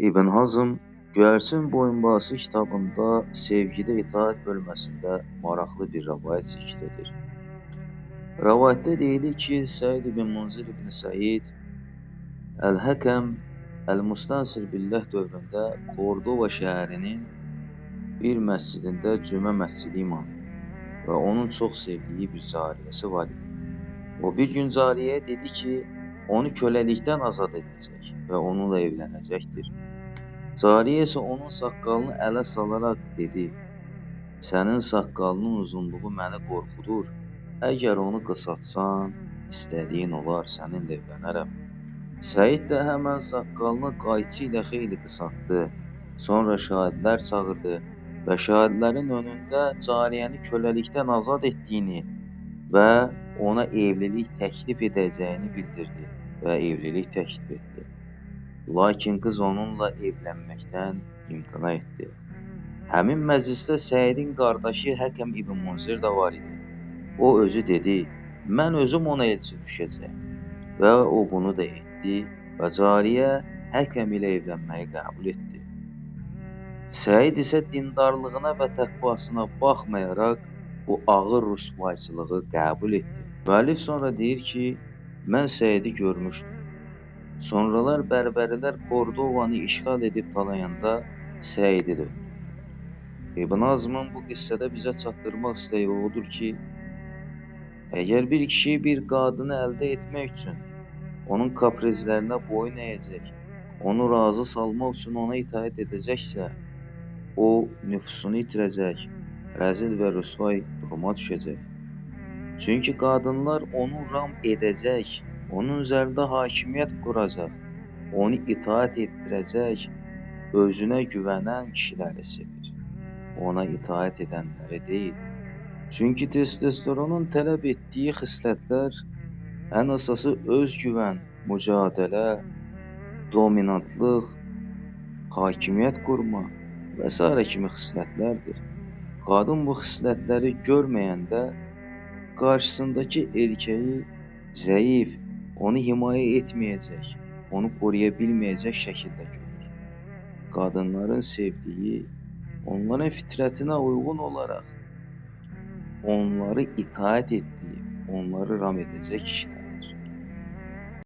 İbn Hazm Göyərçin Boyunbağısı kitabında sevgidə itaat bölməsində maraqlı bir rəvayət zikr edir. Rəvayətdə deyilir ki, Səid ibn Munzir ibn Səid Əl-Həkəm Əl-Mustansir Billəh dövründə Kordova şəhərinin bir məscidində cümə məscidi imamı və onun çox sevdiyi bir cariyəsi var idi. O bir gün cariyəyə dedi ki, onu köləlikdən azad edəcək və onunla evlənəcəkdir. Cariyə isə onun saqqalını ələ salaraq dedi, sənin saqqalının uzunluğu məni qorxudur, əgər onu qısaltsan, istədiyin olar, səninlə evlənərəm. Səid də həmən saqqalını qayçı ilə xeyli qısaltdı, sonra şahidlər çağırdı və şahidlərin önündə cariyəni köləlikdən azad etdiyini və ona evlilik təklif edəcəyini bildirdi və evlilik təklif etdi. Lakin qız onunla evlənməkdən imtina etdi. Həmin məclisdə Səidin qardaşı Həkəm ibn Munzir də var idi. O özü dedi, mən özüm ona elçi düşəcəyim və o bunu da etdi və cariyə Həkəm ilə evlənməyi qəbul etdi. Səid isə dindarlığına və təqvasına baxmayaraq bu ağır rüsvayçılığı qəbul etdi. Müəllif sonra deyir ki, mən Səidi görmüşdüm. Sonralar Bərbərilər Kordovanı işğal edib talayanda Səidi də öldü. İbn Hazmın bu qissədə bizə çatdırmaq istəyi odur ki, əgər bir kişi bir qadını əldə etmək üçün onun kaprizlərinə boyun əyəcək, onu razı salmaq üçün ona itaət edəcəksə, o nüfusunu itirəcək, rəzil və rüsvay duruma düşəcək. Çünki qadınlar onu ram edəcək, onun üzərində hakimiyyət quracaq, onu itaət etdirəcək, özünə güvənən kişiləri sevir, ona itaət edənləri deyil. Çünki testosteronun tələb etdiyi xislətlər ən əsası özgüvən, mücadilə, dominantlıq, hakimiyyət qurma və s. kimi xislətlərdir. Qadın bu xislətləri görməyəndə qarşısındakı erkeği zəif, onu himayə etməyəcək, onu qoruya bilməyəcək şəkildə görür. Qadınların sevdiyi, onların fitrətinə uyğun olaraq onları itaət etdiyi, onları ram edəcək kişidir.